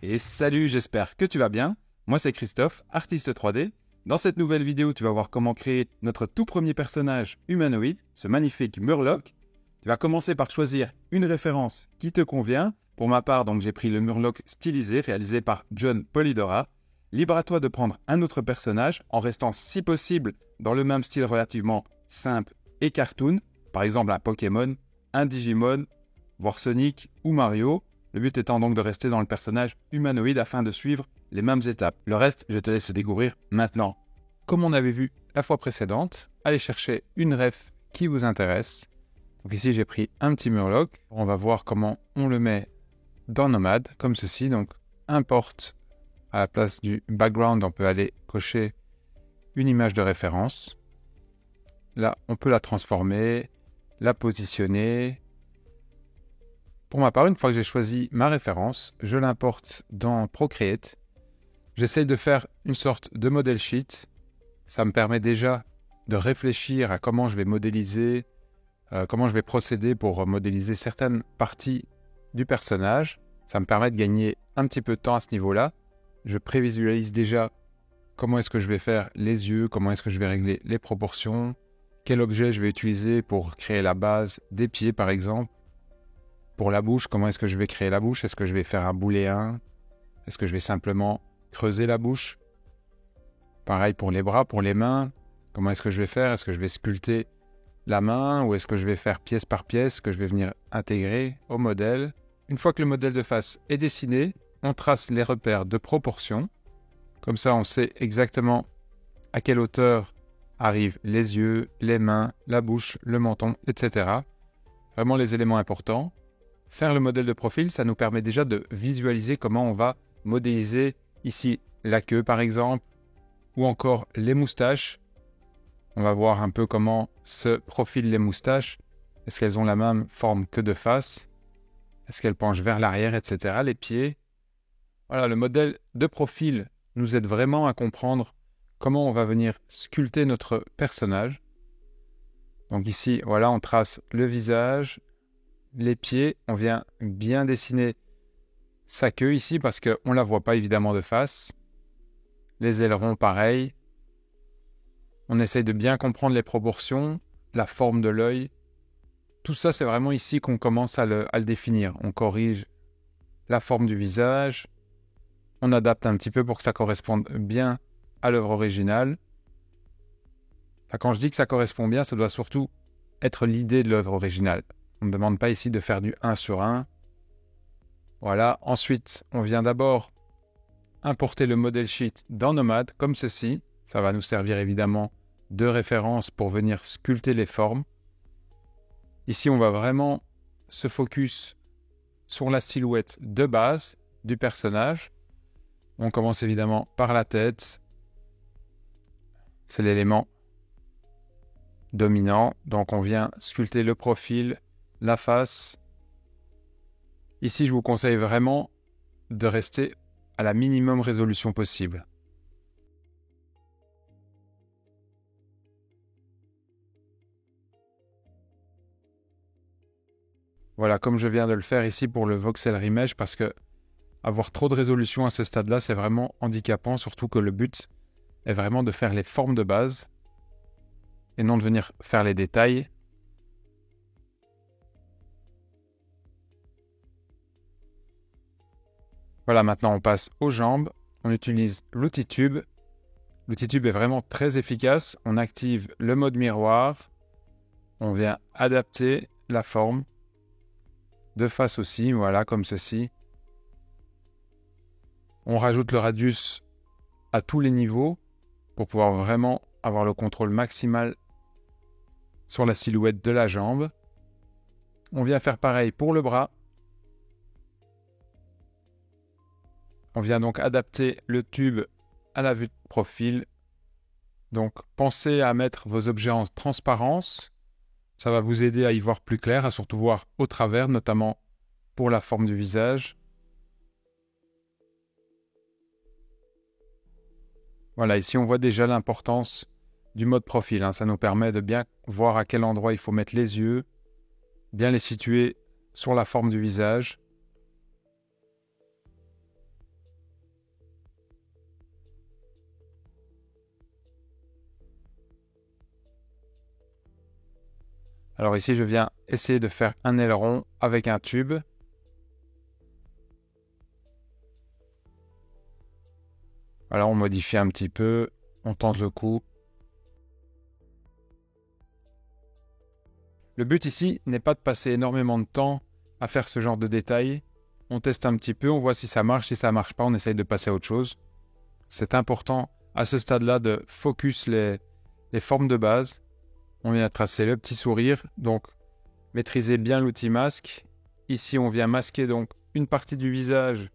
Et salut, j'espère que tu vas bien. Moi c'est Christophe, artiste 3D. Dans cette nouvelle vidéo, tu vas voir comment créer notre tout premier personnage humanoïde, ce magnifique Murloc. Tu vas commencer par choisir une référence qui te convient. Pour ma part, donc j'ai pris le Murloc stylisé réalisé par John Polidora. Libre à toi de prendre un autre personnage en restant si possible dans le même style relativement simple et cartoon. Par exemple un Pokémon, un Digimon, voire Sonic ou Mario. Le but étant donc de rester dans le personnage humanoïde afin de suivre les mêmes étapes. Le reste, je te laisse le découvrir maintenant. Comme on avait vu la fois précédente, allez chercher une ref qui vous intéresse. Donc ici, j'ai pris un petit Murloc. On va voir comment on le met dans Nomad, comme ceci. Donc, importe à la place du background, on peut aller cocher une image de référence. Là, on peut la transformer, la positionner. Pour ma part, une fois que j'ai choisi ma référence, je l'importe dans Procreate. J'essaye de faire une sorte de model sheet. Ça me permet déjà de réfléchir à comment je vais modéliser, comment je vais procéder pour modéliser certaines parties du personnage. Ça me permet de gagner un petit peu de temps à ce niveau-là. Je prévisualise déjà comment est-ce que je vais faire les yeux, comment est-ce que je vais régler les proportions, quel objet je vais utiliser pour créer la base des pieds par exemple. Pour la bouche, comment est-ce que je vais créer la bouche? Est-ce que je vais faire un booléen? Est-ce que je vais simplement creuser la bouche? Pareil pour les bras, pour les mains. Comment est-ce que je vais faire? Est-ce que je vais sculpter la main ou est-ce que je vais faire pièce par pièce que je vais venir intégrer au modèle? Une fois que le modèle de face est dessiné, on trace les repères de proportion. Comme ça, on sait exactement à quelle hauteur arrivent les yeux, les mains, la bouche, le menton, etc. Vraiment les éléments importants. Faire le modèle de profil, ça nous permet déjà de visualiser comment on va modéliser ici la queue par exemple, ou encore les moustaches. On va voir un peu comment se profilent les moustaches. Est-ce qu'elles ont la même forme que de face? Est-ce qu'elles penchent vers l'arrière, etc. Les pieds. Voilà, le modèle de profil nous aide vraiment à comprendre comment on va venir sculpter notre personnage. Donc ici, voilà, on trace le visage, les pieds, on vient bien dessiner sa queue ici parce qu'on ne la voit pas évidemment de face. Les ailerons, pareil. On essaye de bien comprendre les proportions, la forme de l'œil. Tout ça, c'est vraiment ici qu'on commence à le définir. On corrige la forme du visage. On adapte un petit peu pour que ça corresponde bien à l'œuvre originale. Enfin, quand je dis que ça correspond bien, ça doit surtout être l'idée de l'œuvre originale. On ne demande pas ici de faire du 1 sur 1. Voilà. Ensuite, on vient d'abord importer le model sheet dans Nomad, comme ceci. Ça va nous servir évidemment de référence pour venir sculpter les formes. Ici, on va vraiment se focus sur la silhouette de base du personnage. On commence évidemment par la tête. C'est l'élément dominant. Donc, on vient sculpter le profil, la face. Ici, je vous conseille vraiment de rester à la minimum résolution possible. Voilà, comme je viens de le faire ici pour le voxel remesh, parce que avoir trop de résolution à ce stade-là, c'est vraiment handicapant, surtout que le but est vraiment de faire les formes de base et non de venir faire les détails. Voilà, maintenant on passe aux jambes. On utilise l'outil tube. L'outil tube est vraiment très efficace. On active le mode miroir. On vient adapter la forme. De face aussi, voilà, comme ceci. On rajoute le radius à tous les niveaux pour pouvoir vraiment avoir le contrôle maximal sur la silhouette de la jambe. On vient faire pareil pour le bras. On vient donc adapter le tube à la vue de profil. Donc, pensez à mettre vos objets en transparence. Ça va vous aider à y voir plus clair, à surtout voir au travers, notamment pour la forme du visage. Voilà, ici on voit déjà l'importance du mode profil. Ça nous permet de bien voir à quel endroit il faut mettre les yeux, bien les situer sur la forme du visage. Alors ici, je viens essayer de faire un aileron avec un tube. Voilà, on modifie un petit peu, on tente le coup. Le but ici n'est pas de passer énormément de temps à faire ce genre de détails. On teste un petit peu, on voit si ça marche, si ça marche pas, on essaye de passer à autre chose. C'est important à ce stade-là de focus les formes de base. On vient tracer le petit sourire, donc maîtriser bien l'outil masque. Ici, on vient masquer donc une partie du visage.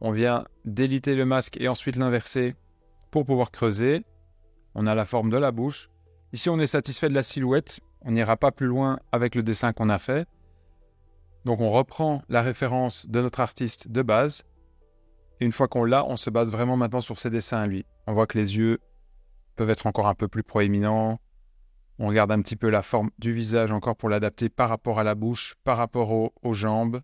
On vient déliter le masque et ensuite l'inverser pour pouvoir creuser. On a la forme de la bouche. Ici, on est satisfait de la silhouette. On n'ira pas plus loin avec le dessin qu'on a fait. Donc, on reprend la référence de notre artiste de base. Et une fois qu'on l'a, on se base vraiment maintenant sur ses dessins à lui. On voit que les yeux peuvent être encore un peu plus proéminents. On regarde un petit peu la forme du visage encore pour l'adapter par rapport à la bouche, par rapport aux jambes.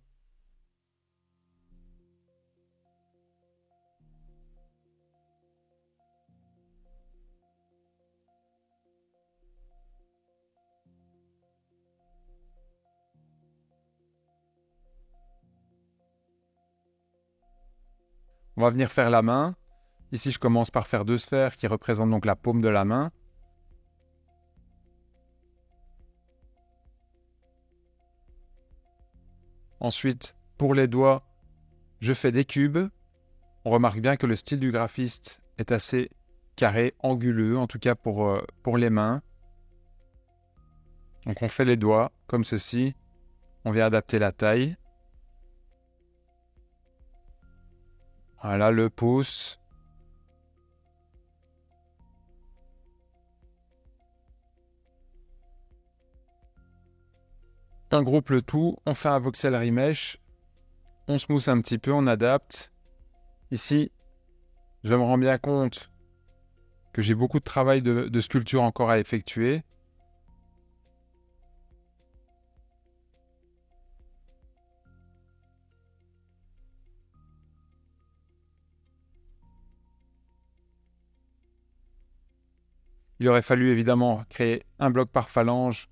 On va venir faire la main. Ici, je commence par faire 2 sphères qui représentent donc la paume de la main. Ensuite, pour les doigts, je fais des cubes. On remarque bien que le style du graphiste est assez carré, anguleux, en tout cas pour les mains. Donc on fait les doigts comme ceci. On vient adapter la taille. Voilà, le pouce. On groupe le tout, on fait un voxel remesh, on smooth un petit peu, on adapte. Ici, je me rends bien compte que j'ai beaucoup de travail de sculpture encore à effectuer. Il aurait fallu évidemment créer un bloc par phalange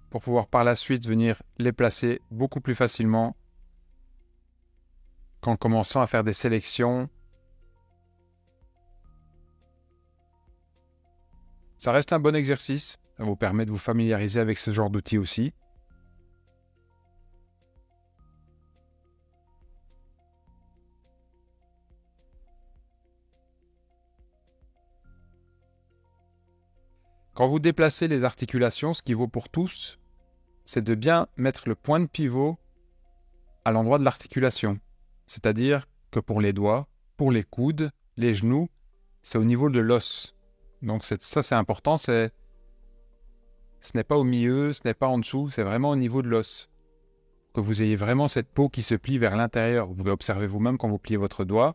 pour pouvoir par la suite venir les placer beaucoup plus facilement qu'en commençant à faire des sélections. Ça reste un bon exercice, ça vous permet de vous familiariser avec ce genre d'outils aussi. Quand vous déplacez les articulations, ce qui vaut pour tous, c'est de bien mettre le point de pivot à l'endroit de l'articulation. C'est-à-dire que pour les doigts, pour les coudes, les genoux, c'est au niveau de l'os. Donc ça c'est important, ce n'est pas au milieu, ce n'est pas en dessous, c'est vraiment au niveau de l'os. Que vous ayez vraiment cette peau qui se plie vers l'intérieur. Vous pouvez observer vous-même quand vous pliez votre doigt.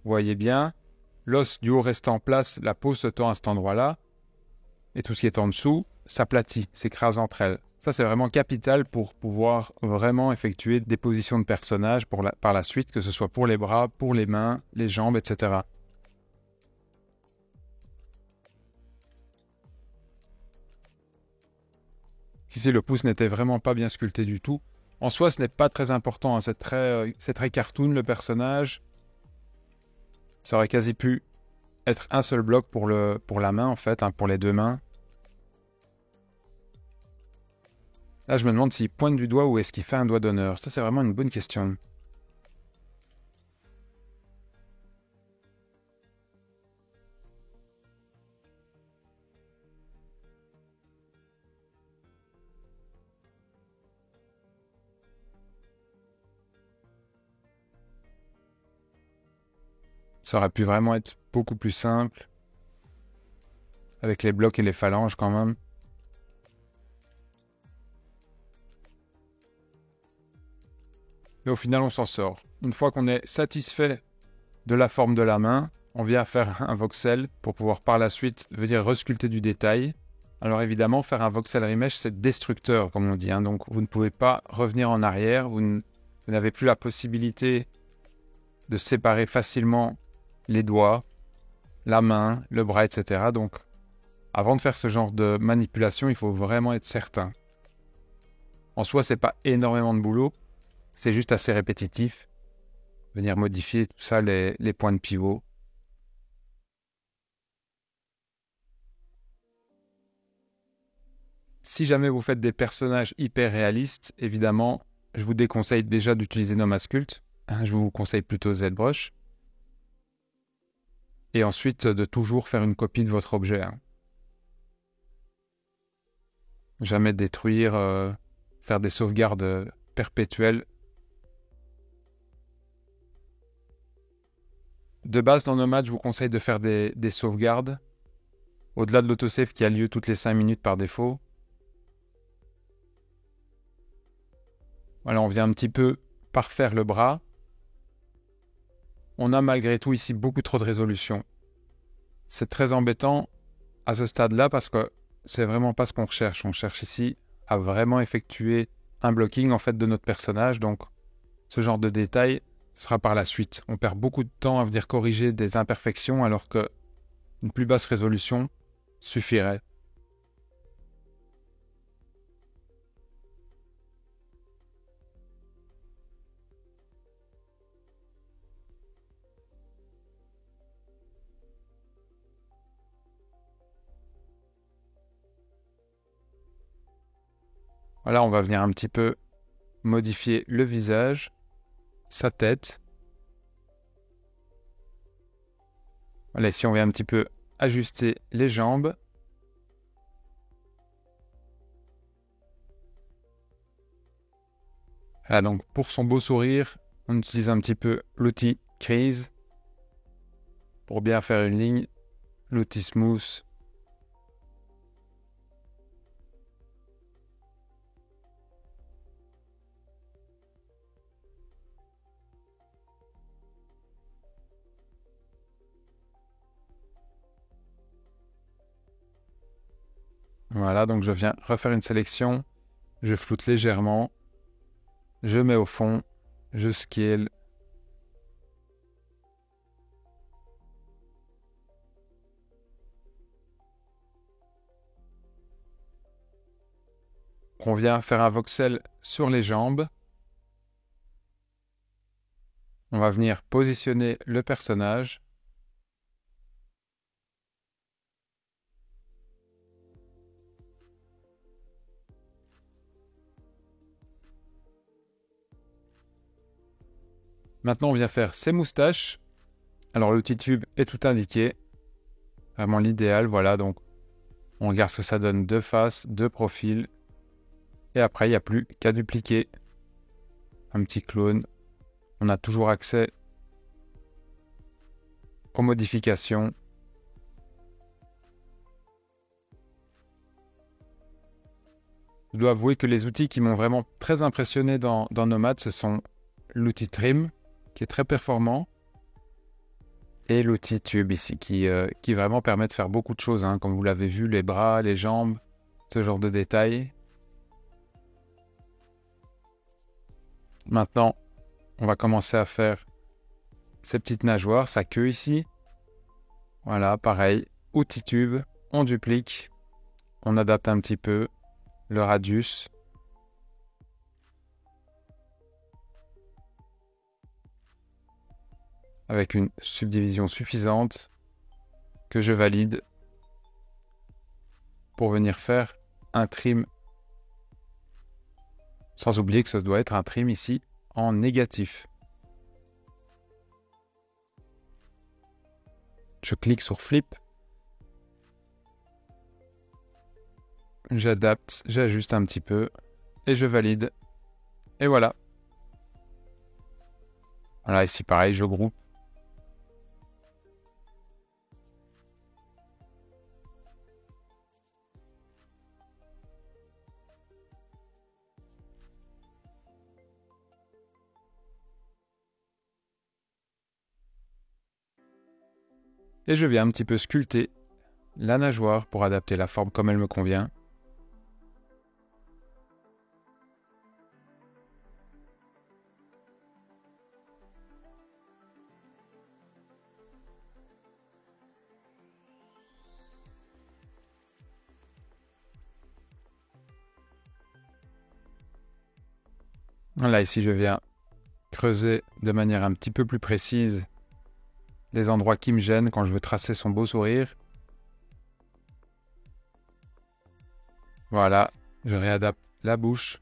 Vous voyez bien, l'os du haut reste en place, la peau se tend à cet endroit-là, et tout ce qui est en dessous s'aplatit, s'écrase entre elles. Ça, c'est vraiment capital pour pouvoir vraiment effectuer des positions de personnages par la suite, que ce soit pour les bras, pour les mains, les jambes, etc. Ici, le pouce n'était vraiment pas bien sculpté du tout. En soi, ce n'est pas très important, hein. C'est très cartoon, le personnage. Ça aurait quasi pu être un seul bloc pour la main, en fait, hein, pour les 2 mains. Là, je me demande s'il pointe du doigt ou est-ce qu'il fait un doigt d'honneur. Ça, c'est vraiment une bonne question. Ça aurait pu vraiment être beaucoup plus simple. Avec les blocs et les phalanges, quand même. Mais au final, on s'en sort. Une fois qu'on est satisfait de la forme de la main, on vient faire un voxel pour pouvoir par la suite venir resculpter du détail. Alors évidemment, faire un voxel remesh, c'est destructeur, comme on dit, hein. Donc vous ne pouvez pas revenir en arrière, vous n'avez plus la possibilité de séparer facilement les doigts, la main, le bras, etc. Donc Avant de faire ce genre de manipulation, il faut vraiment être certain. En soi, c'est pas énormément de boulot, c'est juste assez répétitif. Venir modifier tout ça, les points de pivot. Si jamais vous faites des personnages hyper réalistes, évidemment, je vous déconseille déjà d'utiliser Nomasculpt. Je vous conseille plutôt ZBrush. Et ensuite, de toujours faire une copie de votre objet. Jamais détruire, faire des sauvegardes perpétuelles. De base, dans Nomad, je vous conseille de faire des sauvegardes. Au-delà de l'autosave qui a lieu toutes les 5 minutes par défaut. Voilà, on vient un petit peu parfaire le bras. On a malgré tout ici beaucoup trop de résolution. C'est très embêtant à ce stade-là parce que c'est vraiment pas ce qu'on recherche. On cherche ici à vraiment effectuer un blocking en fait de notre personnage. Donc ce genre de détail sera par la suite. On perd beaucoup de temps à venir corriger des imperfections alors que une plus basse résolution suffirait. Voilà, on va venir un petit peu modifier le visage, sa tête. Voilà, ici on vient un petit peu ajuster les jambes. Voilà, donc pour son beau sourire, on utilise un petit peu l'outil Crease pour bien faire une ligne, l'outil Smooth. Voilà, donc je viens refaire une sélection, je floute légèrement, je mets au fond, je scale. On vient faire un voxel sur les jambes. On va venir positionner le personnage. Maintenant, on vient faire ses moustaches. Alors, l'outil tube est tout indiqué. Vraiment l'idéal, voilà. Donc, on regarde ce que ça donne, deux faces, deux profils. Et après, il n'y a plus qu'à dupliquer. Un petit clone. On a toujours accès aux modifications. Je dois avouer que les outils qui m'ont vraiment très impressionné dans Nomad, ce sont l'outil Trim, qui est très performant, et l'outil Tube ici, qui vraiment permet de faire beaucoup de choses, comme vous l'avez vu, les bras, les jambes, ce genre de détails. Maintenant, on va commencer à faire ces petites nageoires, sa queue ici. Voilà, pareil, outil Tube, on duplique, on adapte un petit peu le radius. Avec une subdivision suffisante que je valide pour venir faire un trim. Sans oublier que ce doit être un trim ici en négatif. Je clique sur Flip. J'adapte, j'ajuste un petit peu et je valide. Et voilà. Voilà, ici pareil, je groupe. Et je viens un petit peu sculpter la nageoire pour adapter la forme comme elle me convient. Là, ici, je viens creuser de manière un petit peu plus précise les endroits qui me gênent quand je veux tracer son beau sourire. Voilà, je réadapte la bouche.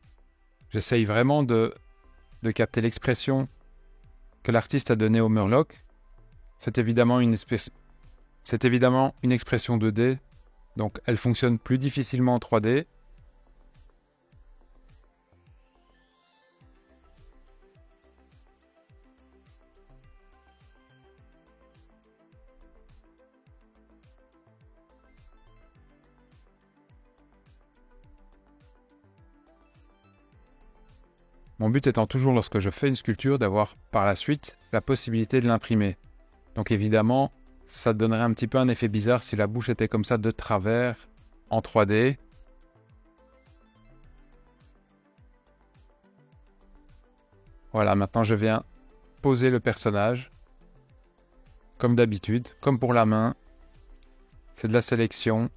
J'essaye vraiment de capter l'expression que l'artiste a donnée au Murloc. C'est évidemment une expression 2D, donc elle fonctionne plus difficilement en 3D. Mon but étant toujours, lorsque je fais une sculpture, d'avoir par la suite la possibilité de l'imprimer. Donc évidemment, ça donnerait un petit peu un effet bizarre si la bouche était comme ça de travers en 3D. Voilà, maintenant je viens poser le personnage. Comme d'habitude, comme pour la main. C'est de la sélection.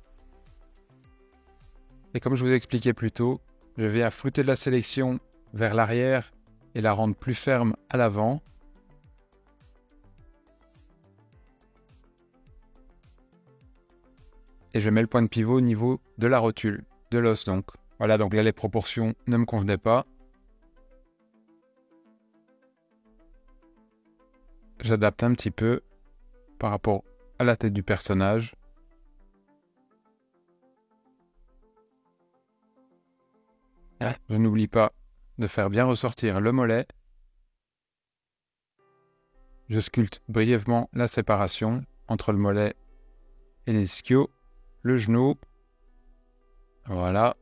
Et comme je vous ai expliqué plus tôt, je viens flouter de la sélection vers l'arrière et la rendre plus ferme à l'avant. Et je mets le point de pivot au niveau de la rotule, de l'os donc. Voilà, donc là les proportions ne me convenaient pas. J'adapte un petit peu par rapport à la tête du personnage. Je n'oublie pas de faire bien ressortir le mollet. Je sculpte brièvement la séparation entre le mollet et les ischios, le genou. Voilà.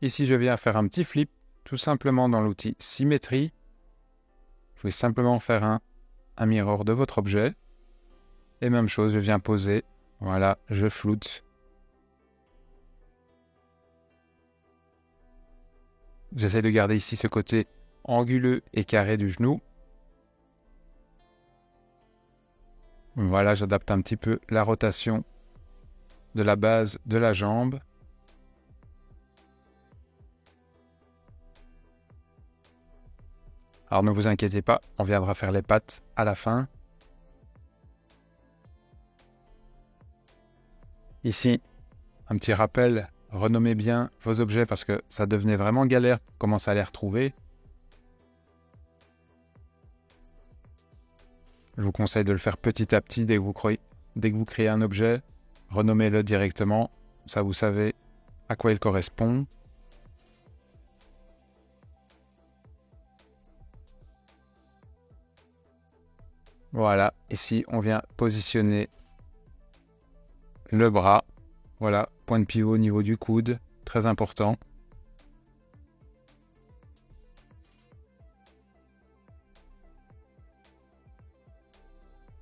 Ici, je viens faire un petit flip, tout simplement dans l'outil symétrie. Je vais simplement faire un mirror de votre objet. Et même chose, je viens poser. Voilà, je floute. J'essaie de garder ici ce côté anguleux et carré du genou. Voilà, j'adapte un petit peu la rotation de la base de la jambe. Alors ne vous inquiétez pas, on viendra faire les pattes à la fin. Ici, un petit rappel, renommez bien vos objets parce que ça devenait vraiment galère pour commencer à les retrouver. Je vous conseille de le faire petit à petit dès que vous créez un objet, renommez-le directement, ça vous savez à quoi il correspond. Voilà, ici on vient positionner le bras. Voilà, point de pivot au niveau du coude, très important.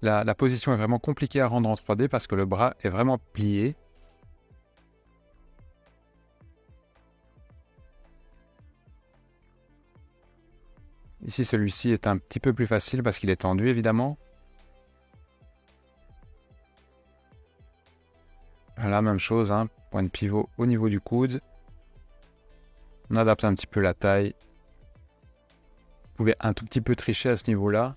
La position est vraiment compliquée à rendre en 3D parce que le bras est vraiment plié. Ici, celui-ci est un petit peu plus facile parce qu'il est tendu, évidemment. Voilà, même chose, hein, point de pivot au niveau du coude. On adapte un petit peu la taille. Vous pouvez un tout petit peu tricher à ce niveau-là.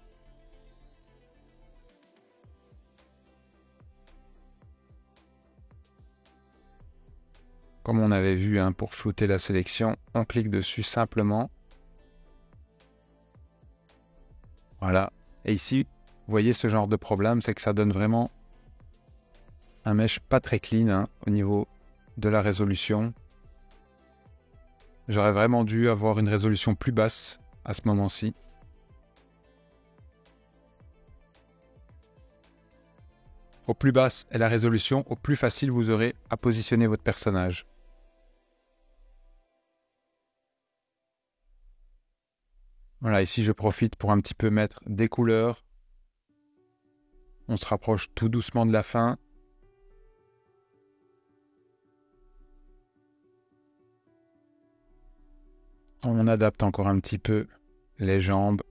Comme on avait vu, hein, pour flouter la sélection, on clique dessus simplement. Voilà. Et ici, vous voyez ce genre de problème, c'est que ça donne vraiment un mesh pas très clean, hein, au niveau de la résolution. J'aurais vraiment dû avoir une résolution plus basse à ce moment-ci. Au plus basse est la résolution, au plus facile vous aurez à positionner votre personnage. Voilà, ici je profite pour un petit peu mettre des couleurs. On se rapproche tout doucement de la fin. On adapte encore un petit peu les jambes,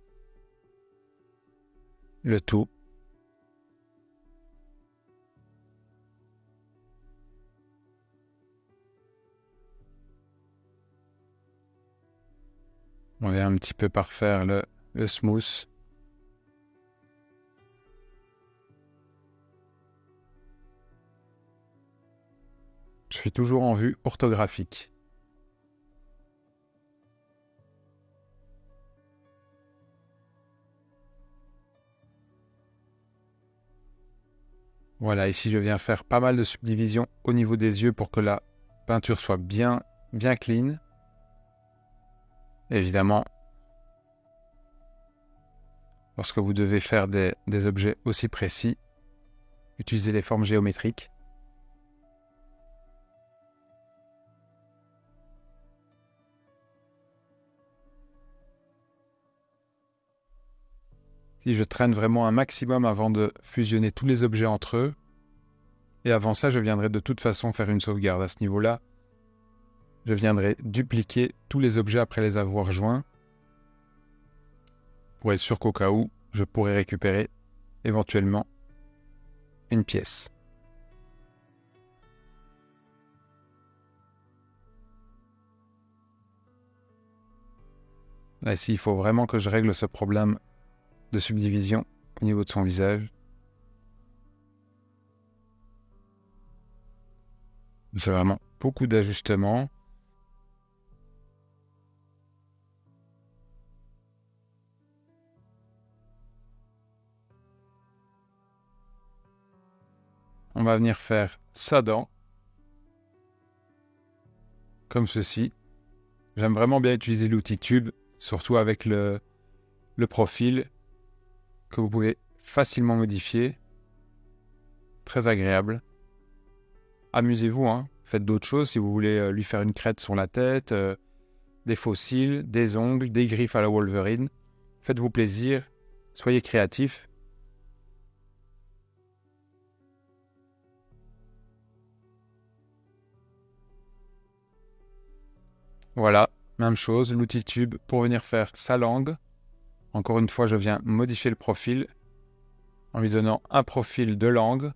le tout. On vient un petit peu parfaire le smooth. Je suis toujours en vue orthographique. Voilà, ici je viens faire pas mal de subdivisions au niveau des yeux pour que la peinture soit bien clean. Évidemment, lorsque vous devez faire des objets aussi précis, utilisez les formes géométriques. Si je traîne vraiment un maximum avant de fusionner tous les objets entre eux, et avant ça, je viendrai de toute façon faire une sauvegarde. À ce niveau-là, je viendrai dupliquer tous les objets après les avoir joints, pour être sûr qu'au cas où, je pourrai récupérer éventuellement une pièce. Là, ici, il faut vraiment que je règle ce problème de subdivision au niveau de son visage. C'est vraiment beaucoup d'ajustements. On va venir faire sa dent, comme ceci. J'aime vraiment bien utiliser l'outil tube, surtout avec le profil que vous pouvez facilement modifier. Très agréable. Amusez-vous, hein. Faites d'autres choses si vous voulez lui faire une crête sur la tête, des faux cils, des ongles, des griffes à la Wolverine. Faites-vous plaisir, soyez créatifs. Voilà, même chose, l'outil tube pour venir faire sa langue. Encore une fois, je viens modifier le profil en lui donnant un profil de langue.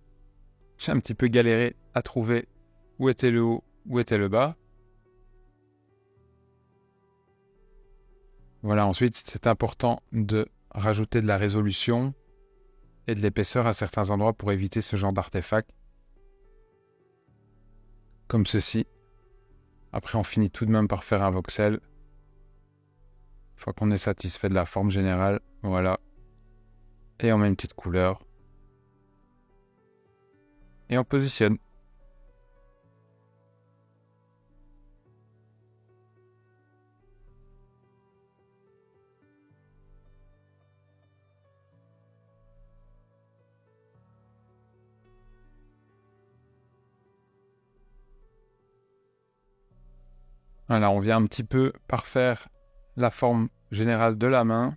J'ai un petit peu galéré à trouver où était le haut, où était le bas. Voilà, ensuite, c'est important de rajouter de la résolution et de l'épaisseur à certains endroits pour éviter ce genre d'artefact. Comme ceci. Après, on finit tout de même par faire un voxel. Une fois qu'on est satisfait de la forme générale, voilà. Et on met une petite couleur. Et on positionne. Voilà, on vient un petit peu parfaire la forme générale de la main.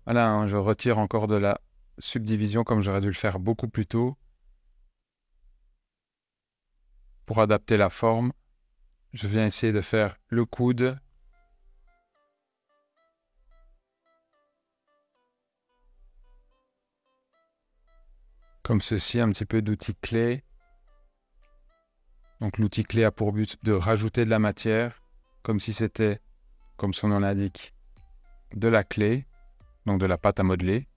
Voilà, hein, je retire encore de la subdivision comme j'aurais dû le faire beaucoup plus tôt. Pour adapter la forme, je viens essayer de faire le coude. Comme ceci, un petit peu d'outil clé. Donc l'outil clé a pour but de rajouter de la matière, comme si c'était, comme son nom l'indique, de la clé, donc de la pâte à modeler.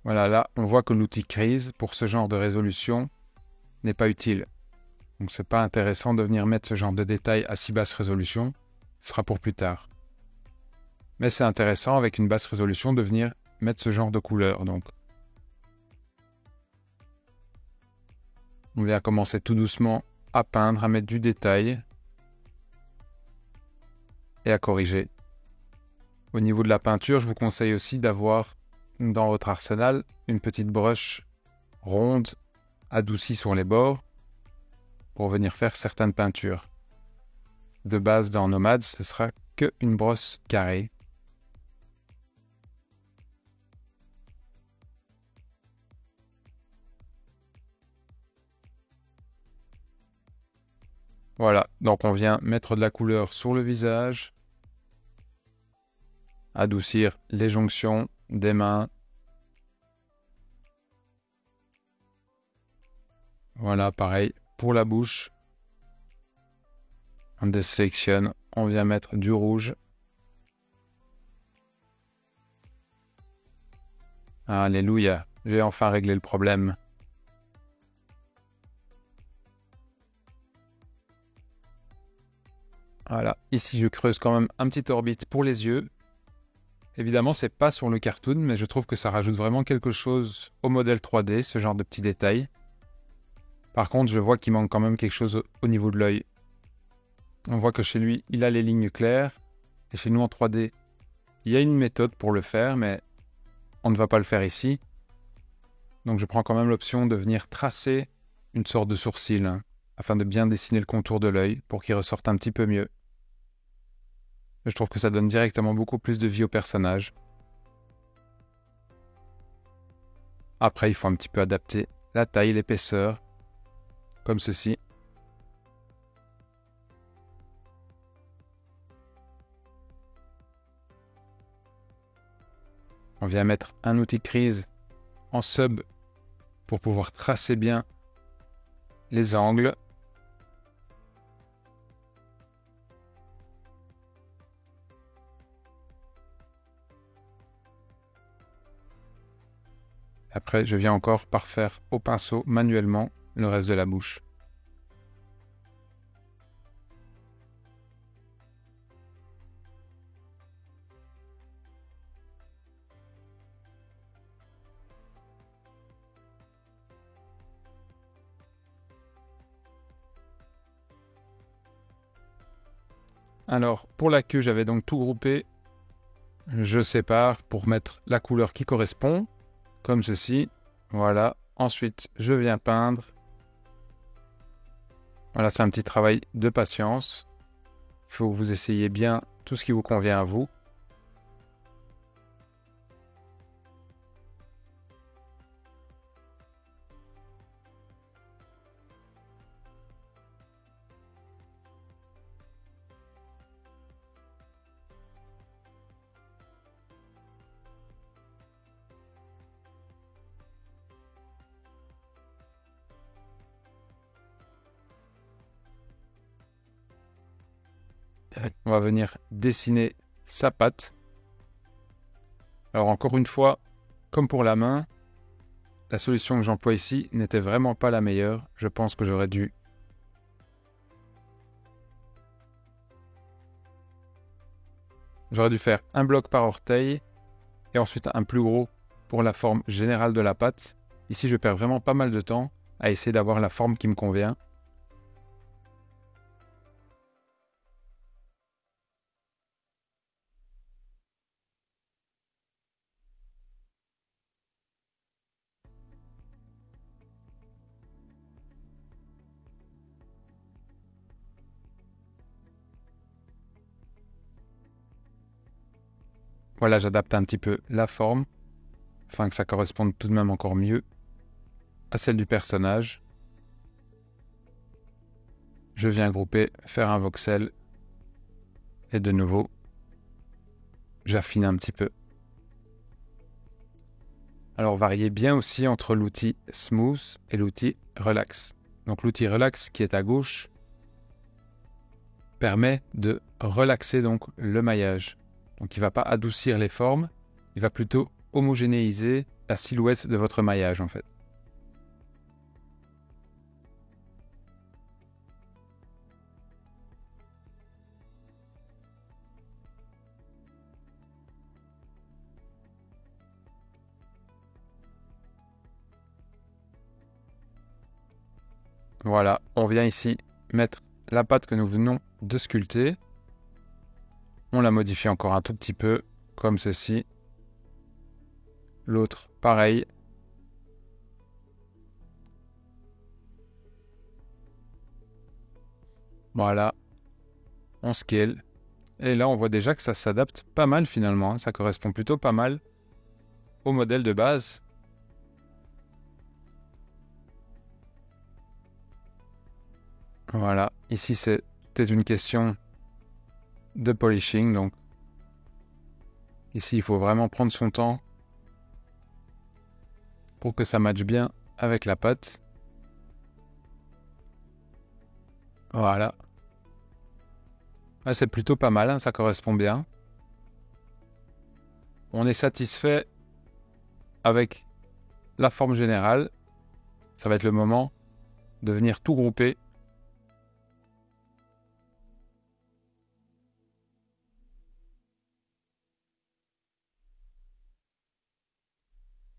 Voilà, là, on voit que l'outil Crease, pour ce genre de résolution, n'est pas utile. Donc c'est pas intéressant de venir mettre ce genre de détails à si basse résolution, ce sera pour plus tard. Mais c'est intéressant avec une basse résolution de venir mettre ce genre de couleur. Donc, on vient commencer tout doucement à peindre, à mettre du détail et à corriger. Au niveau de la peinture, je vous conseille aussi d'avoir dans votre arsenal une petite broche ronde adoucie sur les bords pour venir faire certaines peintures. De base, dans Nomad, ce sera qu'une brosse carrée. Voilà, donc on vient mettre de la couleur sur le visage, adoucir les jonctions des mains, Voilà, pareil, pour la bouche, on désélectionne, on vient mettre du rouge. Alléluia, j'ai enfin réglé le problème. Voilà, ici je creuse quand même un petit orbite pour les yeux. Évidemment, c'est pas sur le cartoon, mais je trouve que ça rajoute vraiment quelque chose au modèle 3D, ce genre de petits détails. Par contre, je vois qu'il manque quand même quelque chose au niveau de l'œil. On voit que chez lui, il a les lignes claires, et chez nous en 3D, il y a une méthode pour le faire, mais on ne va pas le faire ici. Donc je prends quand même l'option de venir tracer une sorte de sourcil, afin de bien dessiner le contour de l'œil, pour qu'il ressorte un petit peu mieux. Je trouve que ça donne directement beaucoup plus de vie au personnage. Après, il faut un petit peu adapter la taille, l'épaisseur, comme ceci. On vient mettre un outil Crease en sub pour pouvoir tracer bien les angles. Après, je viens encore parfaire au pinceau manuellement le reste de la bouche. Alors, pour la queue, j'avais donc tout groupé. Je sépare pour mettre la couleur qui correspond, comme ceci. Voilà. Ensuite, je viens peindre. Voilà, c'est un petit travail de patience. Il faut que vous essayiez bien tout ce qui vous convient à vous. On va venir dessiner sa patte. Alors encore une fois, comme pour la main, la solution que j'emploie ici n'était vraiment pas la meilleure. Je pense que j'aurais dû faire un bloc par orteil et ensuite un plus gros pour la forme générale de la patte. Ici, je perds vraiment pas mal de temps à essayer d'avoir la forme qui me convient. Voilà, j'adapte un petit peu la forme, afin que ça corresponde tout de même encore mieux à celle du personnage. Je viens grouper, faire un voxel, et de nouveau, j'affine un petit peu. Alors, variez bien aussi entre l'outil Smooth et l'outil Relax. Donc, l'outil Relax qui est à gauche permet de relaxer donc le maillage. Donc il ne va pas adoucir les formes, il va plutôt homogénéiser la silhouette de votre maillage en fait. Voilà, on vient ici mettre la patte que nous venons de sculpter. On la modifie encore un tout petit peu, comme ceci. L'autre, pareil. Voilà, on scale. Et là, on voit déjà que ça s'adapte pas mal finalement. Ça correspond plutôt pas mal au modèle de base. Voilà, ici c'est peut-être une question de polishing. Donc ici, il faut vraiment prendre son temps pour que ça matche bien avec la pâte. Voilà. Ah, c'est plutôt pas mal, hein, ça correspond bien. On est satisfait avec la forme générale. Ça va être le moment de venir tout grouper.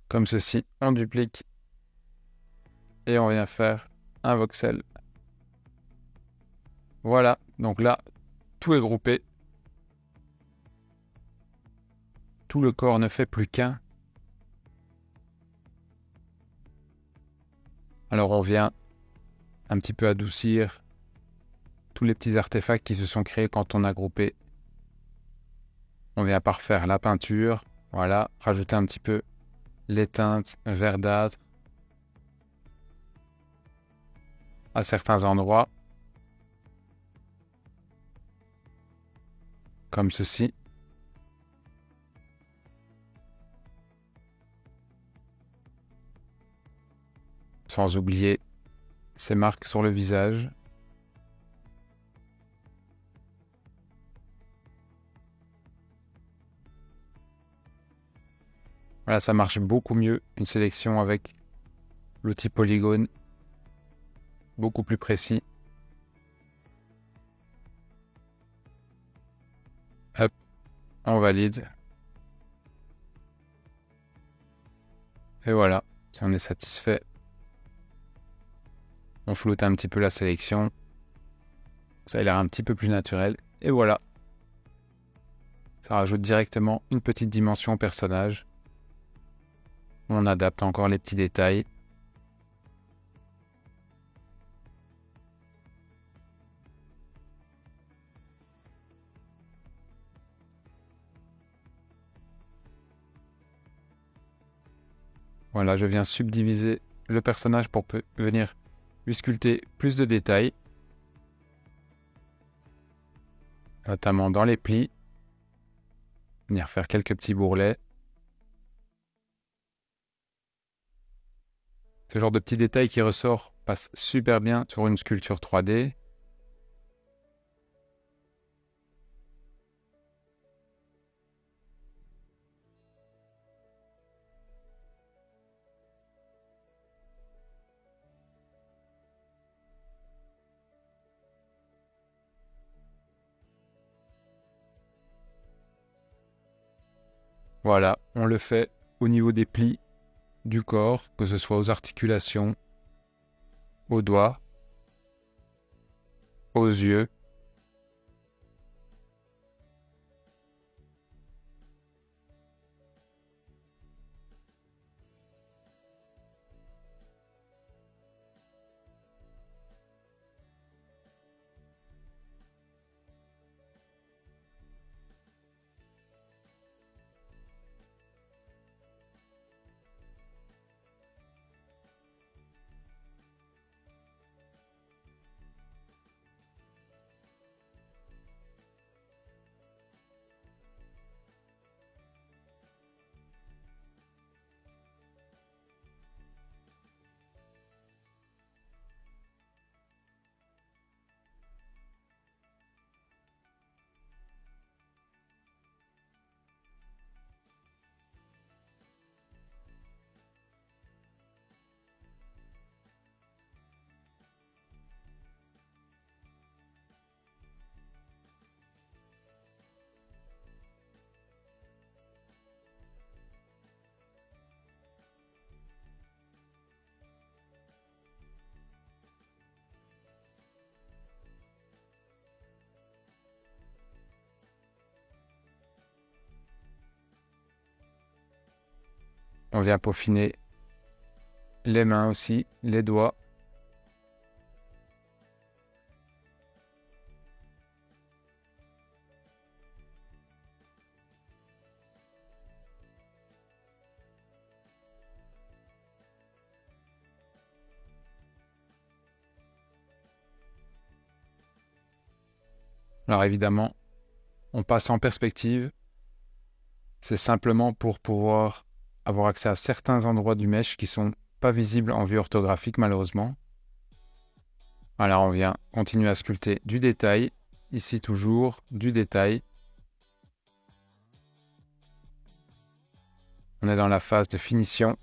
Comme ceci, on duplique et on vient faire un voxel. Voilà, donc là, tout est groupé. Tout le corps ne fait plus qu'un. Alors on vient un petit peu adoucir tous les petits artefacts qui se sont créés quand on a groupé. On vient parfaire la peinture, voilà, rajouter un petit peu les teintes verdâtres à certains endroits, comme ceci. Sans oublier ces marques sur le visage. Voilà, ça marche beaucoup mieux, une sélection avec l'outil polygone, beaucoup plus précis. Hop, on valide. Et voilà, si on est satisfait, on floute un petit peu la sélection. Ça a l'air un petit peu plus naturel. Et voilà. Ça rajoute directement une petite dimension au personnage. On adapte encore les petits détails. Voilà, je viens subdiviser le personnage pour venir lui sculpter plus de détails. Notamment dans les plis. Venir faire quelques petits bourrelets. Ce genre de petits détails qui ressort passe super bien sur une sculpture 3D. Voilà, on le fait au niveau des plis du corps, que ce soit aux articulations, aux doigts, aux yeux. On vient peaufiner les mains aussi, les doigts. Alors évidemment, on passe en perspective. C'est simplement pour pouvoir avoir accès à certains endroits du mesh qui sont pas visibles en vue orthographique malheureusement. Voilà, on vient continuer à sculpter du détail. Ici toujours du détail. On est dans la phase de finition.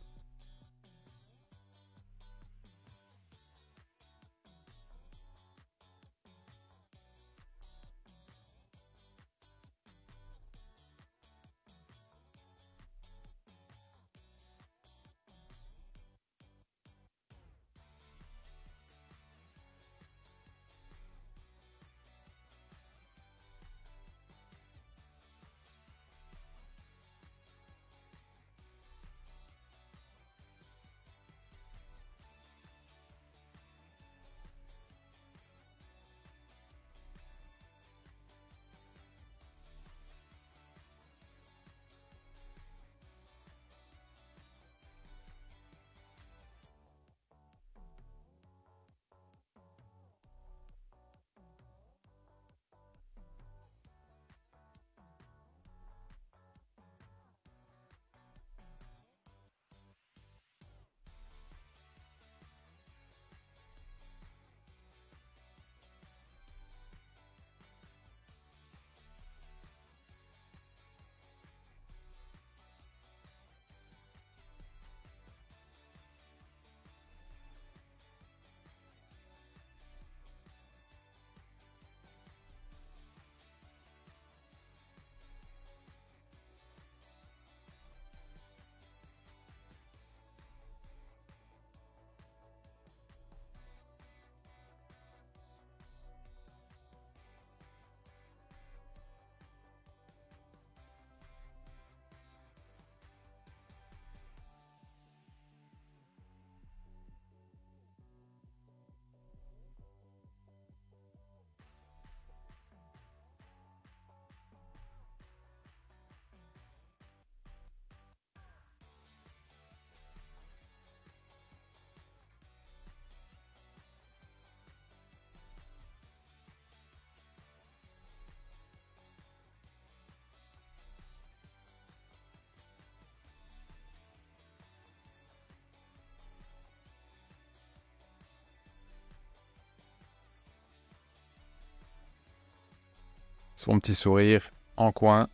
Son petit sourire en coin.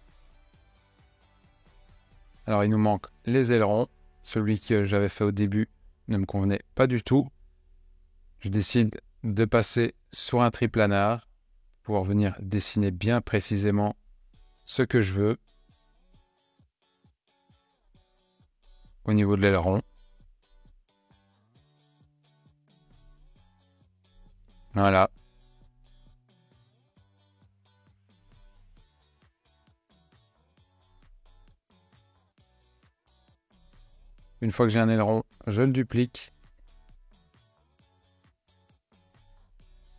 Alors, il nous manque les ailerons. Celui que j'avais fait au début ne me convenait pas du tout. Je décide de passer sur un triplanar pour pouvoir venir dessiner bien précisément ce que je veux au niveau de l'aileron. Voilà. Une fois que j'ai un aileron, je le duplique.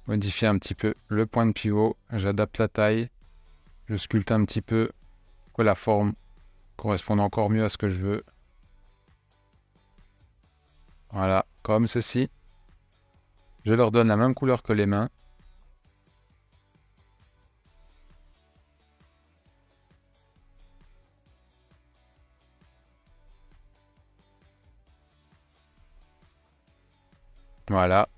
Modifie un petit peu le point de pivot. J'adapte la taille. Je sculpte un petit peu pour que la forme corresponde encore mieux à ce que je veux. Voilà, comme ceci. Je leur donne la même couleur que les mains. Voilà.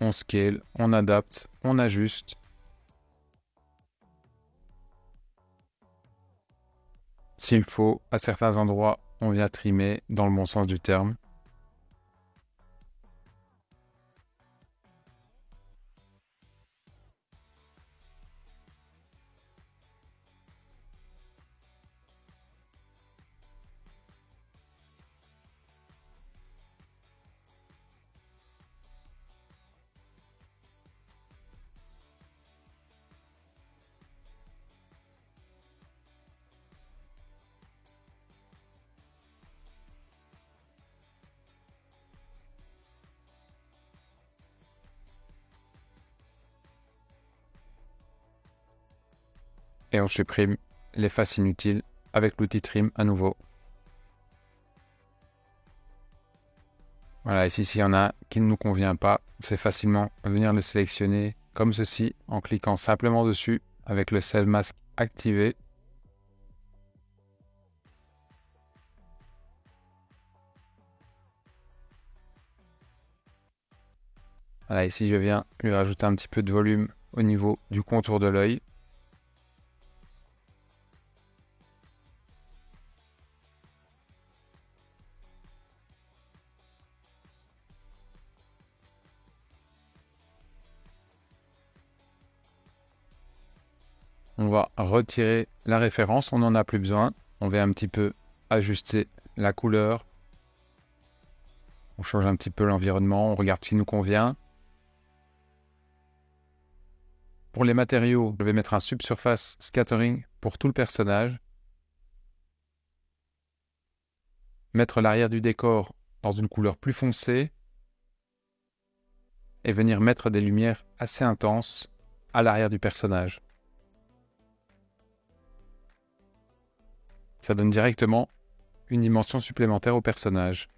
On scale, on adapte, on ajuste. S'il faut, à certains endroits, on vient trimer dans le bon sens du terme. Et on supprime les faces inutiles avec l'outil trim à nouveau. Voilà, ici, s'il y en a qui ne nous convient pas, c'est facilement venir le sélectionner comme ceci en cliquant simplement dessus avec le Save Mask activé. Voilà, ici je viens lui rajouter un petit peu de volume au niveau du contour de l'œil. On va retirer la référence, on n'en a plus besoin. On va un petit peu ajuster la couleur. On change un petit peu l'environnement, on regarde s'il nous convient. Pour les matériaux, je vais mettre un subsurface scattering pour tout le personnage. Mettre l'arrière du décor dans une couleur plus foncée. Et venir mettre des lumières assez intenses à l'arrière du personnage. Ça donne directement une dimension supplémentaire au personnage.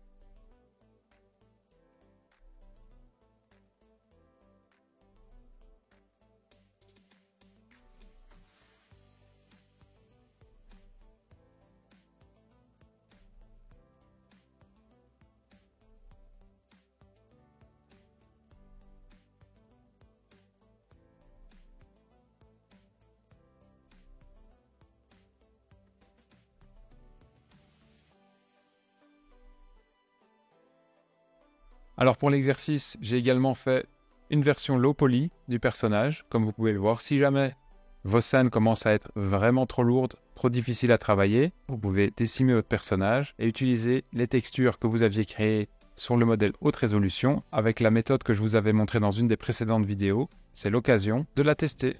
Alors pour l'exercice, j'ai également fait une version low poly du personnage, comme vous pouvez le voir. Si jamais vos scènes commencent à être vraiment trop lourdes, trop difficiles à travailler, vous pouvez décimer votre personnage et utiliser les textures que vous aviez créées sur le modèle haute résolution avec la méthode que je vous avais montrée dans une des précédentes vidéos. C'est l'occasion de la tester.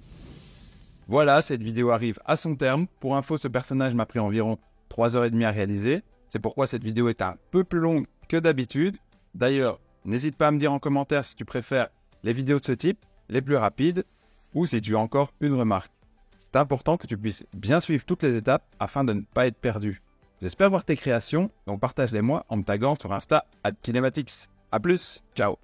Voilà, cette vidéo arrive à son terme. Pour info, ce personnage m'a pris environ 3h30 à réaliser. C'est pourquoi cette vidéo est un peu plus longue que d'habitude. D'ailleurs, n'hésite pas à me dire en commentaire si tu préfères les vidéos de ce type, les plus rapides, ou si tu as encore une remarque. C'est important que tu puisses bien suivre toutes les étapes afin de ne pas être perdu. J'espère voir tes créations, donc partage-les moi en me taguant sur Insta @kinematics. A plus, ciao.